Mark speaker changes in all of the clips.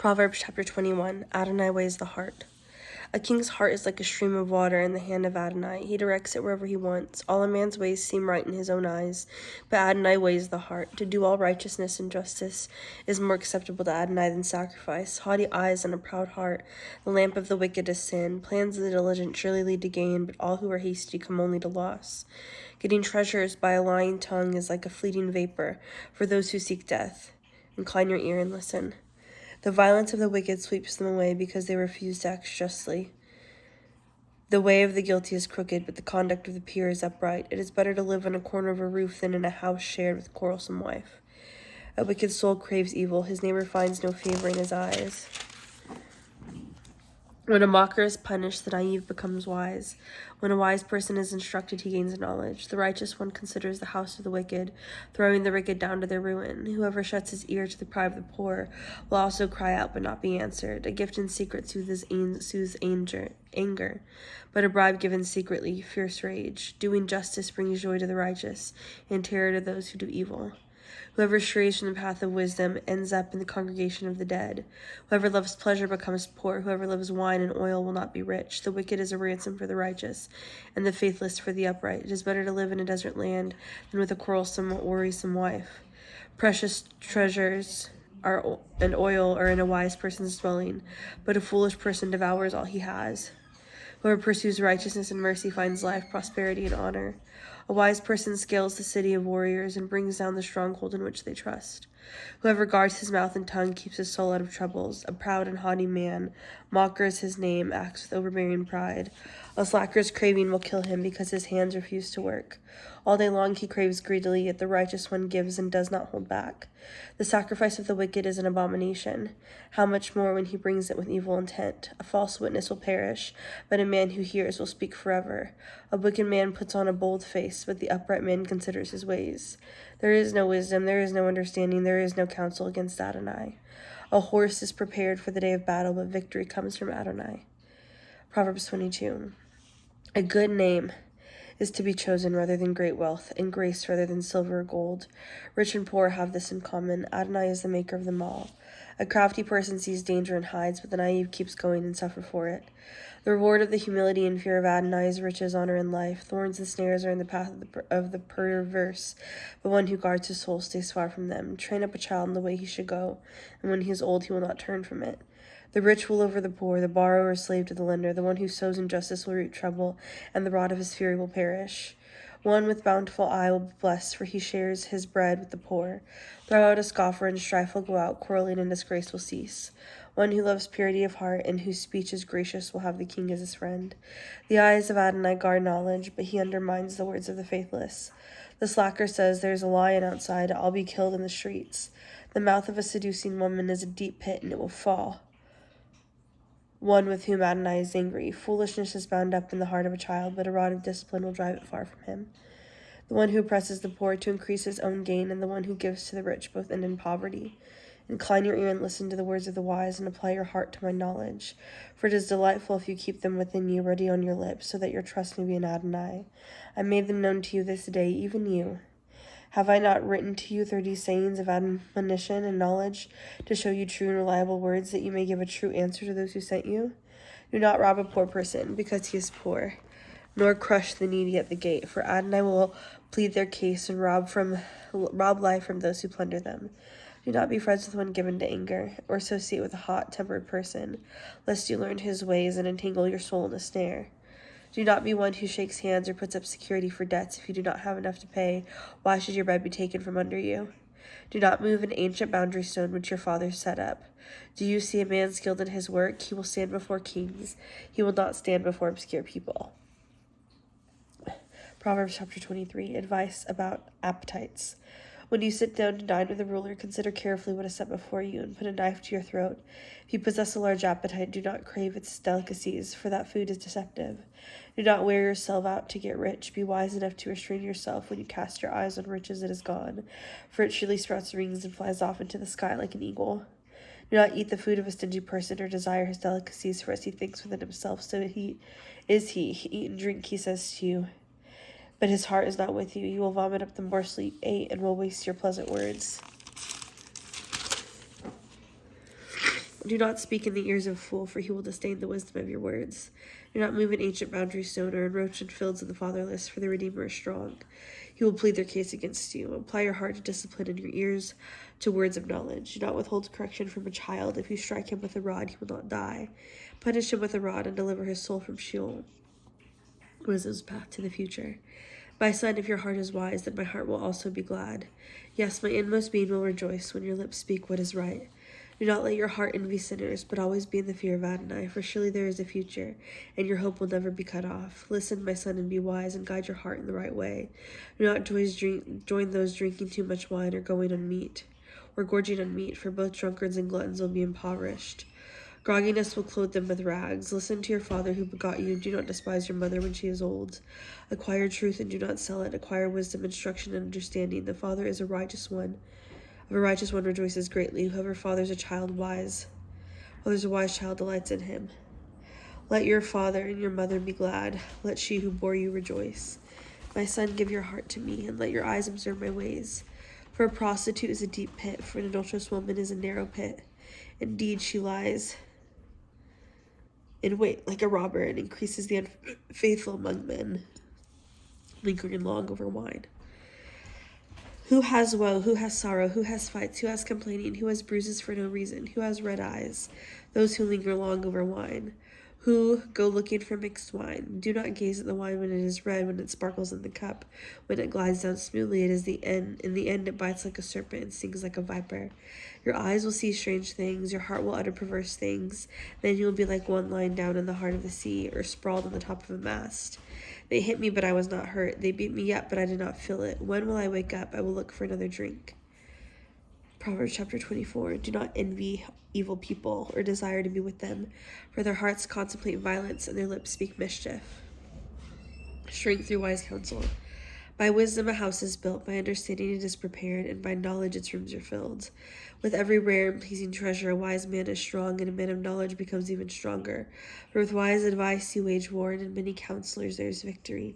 Speaker 1: Proverbs chapter 21. Adonai weighs the heart. A king's heart is like a stream of water in the hand of Adonai. He directs it wherever he wants. All a man's ways seem right in his own eyes, but Adonai weighs the heart. To do all righteousness and justice is more acceptable to Adonai than sacrifice. Haughty eyes and a proud heart, the lamp of the wicked is sin. Plans of the diligent surely lead to gain, but all who are hasty come only to loss. Getting treasures by a lying tongue is like a fleeting vapor for those who seek death. Incline your ear and listen. The violence of the wicked sweeps them away because they refuse to act justly. The way of the guilty is crooked, but the conduct of the pure is upright. It is better to live in a corner of a roof than in a house shared with a quarrelsome wife. A wicked soul craves evil. His neighbor finds no favor in his eyes. When a mocker is punished, the naive becomes wise. When a wise person is instructed, he gains knowledge. The righteous one considers the house of the wicked, throwing the wicked down to their ruin. Whoever shuts his ear to the cry of the poor will also cry out but not be answered. A gift in secret soothes anger, but a bribe given secretly fierce rage. Doing justice brings joy to the righteous, and terror to those who do evil. Whoever strays from the path of wisdom ends up in the congregation of the dead. Whoever loves pleasure becomes poor. Whoever loves wine and oil will not be rich. The wicked is a ransom for the righteous, and the faithless for the upright. It is better to live in a desert land than with a quarrelsome, worrisome wife. Precious treasures and oil are in a wise person's dwelling, but a foolish person devours all he has. Whoever pursues righteousness and mercy finds life, prosperity, and honor. A wise person scales the city of warriors and brings down the stronghold in which they trust. Whoever guards his mouth and tongue keeps his soul out of troubles. A proud and haughty man, mocker is his name, acts with overbearing pride. A slacker's craving will kill him because his hands refuse to work. All day long he craves greedily, yet the righteous one gives and does not hold back. The sacrifice of the wicked is an abomination. How much more when he brings it with evil intent? A false witness will perish, but a man who hears will speak forever. A wicked man puts on a bold face, but the upright man considers his ways. There is no wisdom, there is no understanding, there is no counsel against Adonai. A horse is prepared for the day of battle, but victory comes from Adonai. Proverbs 22. A good name is to be chosen rather than great wealth, and grace rather than silver or gold. Rich and poor have this in common. Adonai is the maker of them all. A crafty person sees danger and hides, but the naive keeps going and suffers for it. The reward of the humility and fear of Adonai is riches, honor, and life. Thorns and snares are in the path of the perverse, but one who guards his soul stays far from them. Train up a child in the way he should go, and when he is old he will not turn from it. The rich rule over the poor, the borrower is slave to the lender. The one who sows injustice will reap trouble, and the rod of his fury will perish. One with bountiful eye will be blessed, for he shares his bread with the poor. Throw out a scoffer, and strife will go out, quarreling and disgrace will cease. One who loves purity of heart and whose speech is gracious will have the king as his friend. The eyes of Adonai guard knowledge, but he undermines the words of the faithless. The slacker says, "There is a lion outside, I'll be killed in the streets." The mouth of a seducing woman is a deep pit, and it will fall. One with whom Adonai is angry. Foolishness is bound up in the heart of a child, but a rod of discipline will drive it far from him. The one who oppresses the poor to increase his own gain, and the one who gives to the rich both and in poverty. Incline your ear and listen to the words of the wise, and apply your heart to my knowledge. For it is delightful if you keep them within you, ready on your lips, so that your trust may be in Adonai. I made them known to you this day, even you. Have I not written to you 30 sayings of admonition and knowledge, to show you true and reliable words, that you may give a true answer to those who sent you? Do not rob a poor person, because he is poor, nor crush the needy at the gate, for Adonai will plead their case and rob life from those who plunder them. Do not be friends with one given to anger, or associate with a hot-tempered person, lest you learn his ways and entangle your soul in a snare. Do not be one who shakes hands or puts up security for debts if you do not have enough to pay. Why should your bread be taken from under you? Do not move an ancient boundary stone which your fathers set up. Do you see a man skilled in his work? He will stand before kings. He will not stand before obscure people. Proverbs chapter 23. Advice about appetites. When you sit down to dine with a ruler, consider carefully what is set before you, and put a knife to your throat. If you possess a large appetite, do not crave its delicacies, for that food is deceptive. Do not wear yourself out to get rich. Be wise enough to restrain yourself. When you cast your eyes on riches, it is gone, for it surely sprouts wings and flies off into the sky like an eagle. Do not eat the food of a stingy person, or desire his delicacies, for as he thinks within himself, so he is. Eat and drink, he says to you, but his heart is not with you. You will vomit up the morsel you ate, and will waste your pleasant words. Do not speak in the ears of a fool, for he will disdain the wisdom of your words. Do not move an ancient boundary stone or encroach in fields of the fatherless, for the Redeemer is strong. He will plead their case against you. Apply your heart to discipline and your ears to words of knowledge. Do not withhold correction from a child. If you strike him with a rod, he will not die. Punish him with a rod and deliver his soul from Sheol. Wisdom's path to the future. My son, if your heart is wise, then my heart will also be glad. Yes, my inmost being will rejoice when your lips speak what is right. Do not let your heart envy sinners, but always be in the fear of Adonai, for surely there is a future, and your hope will never be cut off. Listen, my son, and be wise, and guide your heart in the right way. Do not join those drinking too much wine or gorging on meat, for both drunkards and gluttons will be impoverished. Grogginess will clothe them with rags. Listen to your father who begot you. Do not despise your mother when she is old. Acquire truth and do not sell it. Acquire wisdom, instruction, and understanding. The father is a righteous one. Of a righteous one rejoices greatly. Whoever fathers a wise child delights in him. Let your father and your mother be glad. Let she who bore you rejoice. My son, give your heart to me, and let your eyes observe my ways. For a prostitute is a deep pit, for an adulterous woman is a narrow pit. Indeed, she lies in wait like a robber and increases the unfaithful among men, lingering long over wine. Who has woe? Who has sorrow? Who has fights? Who has complaining? Who has bruises for no reason? Who has red eyes? Those who linger long over wine. Who go looking for mixed wine? Do not gaze at the wine when it is red, when it sparkles in the cup. When it glides down smoothly, it is the end. In the end, it bites like a serpent and stings like a viper. Your eyes will see strange things. Your heart will utter perverse things. Then you will be like one lying down in the heart of the sea, or sprawled on the top of a mast. They hit me, but I was not hurt. They beat me up, but I did not feel it. When will I wake up? I will look for another drink. Proverbs chapter 24. Do not envy evil people or desire to be with them, for their hearts contemplate violence and their lips speak mischief. Shrink through wise counsel. By wisdom a house is built, by understanding it is prepared, and by knowledge its rooms are filled. With every rare and pleasing treasure a wise man is strong, and a man of knowledge becomes even stronger. For with wise advice you wage war, and in many counselors there is victory.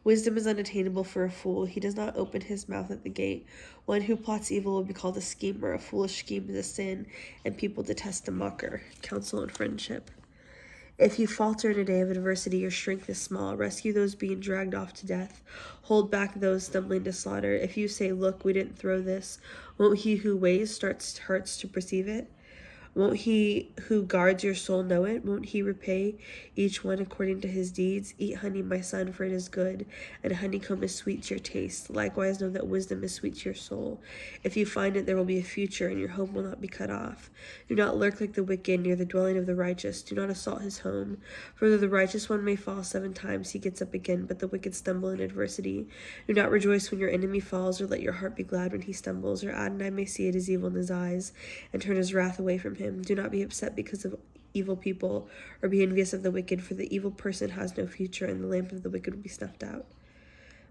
Speaker 1: Wisdom is unattainable for a fool. He does not open his mouth at the gate. One who plots evil will be called a schemer. A foolish scheme is a sin, and people detest a mocker. Counsel and friendship. If you falter in a day of adversity, your strength is small. Rescue those being dragged off to death. Hold back those stumbling to slaughter. If you say, look, we didn't throw this, won't he who weighs hearts to perceive it? Won't he who guards your soul know it? Won't he repay each one according to his deeds? Eat honey, my son, for it is good, and honeycomb is sweet to your taste. Likewise, know that wisdom is sweet to your soul. If you find it, there will be a future, and your hope will not be cut off. Do not lurk like the wicked near the dwelling of the righteous. Do not assault his home. For though the righteous one may fall 7 times, he gets up again, but the wicked stumble in adversity. Do not rejoice when your enemy falls, or let your heart be glad when he stumbles, or Adonai may see it as evil in his eyes, and turn his wrath away from him. Do not be upset because of evil people, or be envious of the wicked, for the evil person has no future, and the lamp of the wicked will be snuffed out.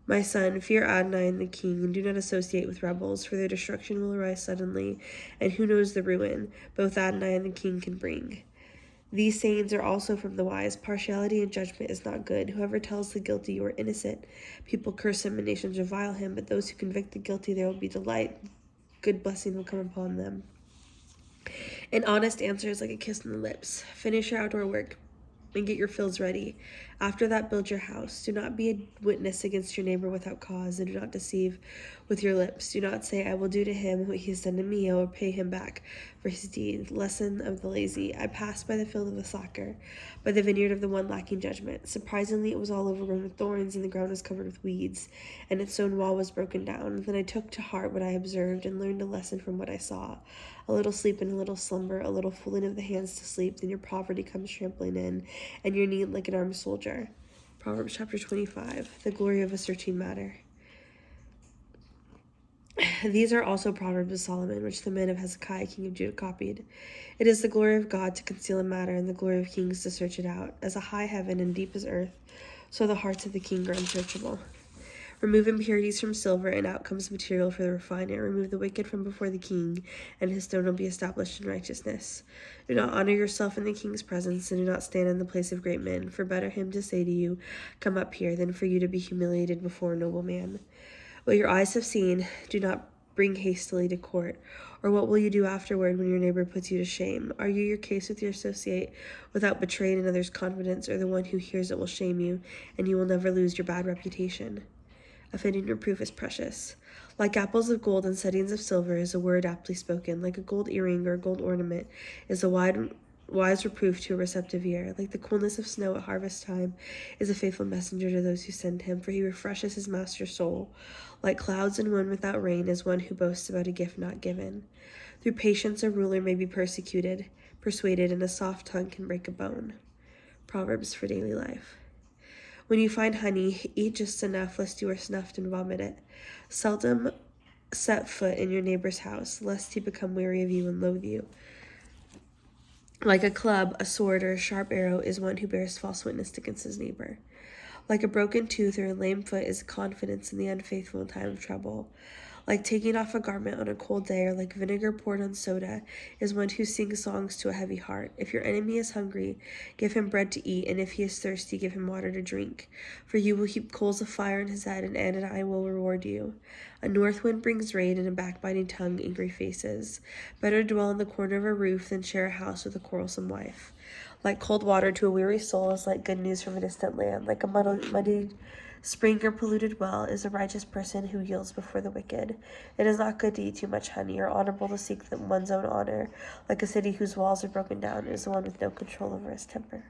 Speaker 1: My son, fear Adonai and the king, and do not associate with rebels, for their destruction will arise suddenly, and who knows the ruin both Adonai and the king can bring. These sayings are also from the wise. Partiality and judgment is not good. Whoever tells the guilty you are innocent, people curse him and nations revile him, but those who convict the guilty there will be delight. Good blessing will come upon them. An honest answer is like a kiss on the lips. Finish your outdoor work and get your fields ready. After that, build your house. Do not be a witness against your neighbor without cause, and do not deceive with your lips. Do not say, I will do to him what he has done to me. I will pay him back for his deed. Lesson of the lazy. I passed by the field of the slacker, by the vineyard of the one lacking judgment. Surprisingly, it was all overgrown with thorns, and the ground was covered with weeds, and its stone wall was broken down. Then I took to heart what I observed, and learned a lesson from what I saw. A little sleep and a little slumber, a little fooling of the hands to sleep, then your poverty comes trampling in, and your need like an armed soldier. Proverbs chapter 25, the glory of a searching matter. These are also Proverbs of Solomon, which the men of Hezekiah, king of Judah, copied. It is the glory of God to conceal a matter, and the glory of kings to search it out. As a high heaven and deep as earth, so the hearts of the king are unsearchable. Remove impurities from silver, and out comes material for the refiner. Remove the wicked from before the king, and his throne will be established in righteousness. Do not honor yourself in the king's presence, and do not stand in the place of great men. For better him to say to you, come up here, than for you to be humiliated before a noble man. What your eyes have seen, do not bring hastily to court, Or what will you do afterward when your neighbor puts you to shame? Are you your case with your associate without betraying another's confidence, or the one who hears it will shame you, and you will never lose your bad reputation? A fitting reproof is precious. Like apples of gold and settings of silver is a word aptly spoken. Like a gold earring or a gold ornament is a wise reproof to a receptive ear. Like the coolness of snow at harvest time is a faithful messenger to those who send him, for he refreshes his master's soul. Like clouds and wind without rain is one who boasts about a gift not given. Through patience a ruler may be persuaded, and a soft tongue can break a bone. Proverbs for daily life. When you find honey, eat just enough lest you are snuffed and vomit it. Seldom set foot in your neighbor's house, lest he become weary of you and loathe you. Like a club, a sword, or a sharp arrow is one who bears false witness against his neighbor. Like a broken tooth or a lame foot is confidence in the unfaithful in time of trouble. Like taking off a garment on a cold day, or like vinegar poured on soda, is one who sings songs to a heavy heart. If your enemy is hungry, give him bread to eat, and if he is thirsty, give him water to drink. For you will heap coals of fire on his head, and Anne and I will reward you. A north wind brings rain, and a backbiting tongue angry faces. Better dwell in the corner of a roof than share a house with a quarrelsome wife. Like cold water to a weary soul is like good news from a distant land. Like a muddied spring or polluted well is a righteous person who yields before the wicked. It is not good to eat too much honey, or honorable to seek one's own honor. Like a city whose walls are broken down is the one with no control over his temper.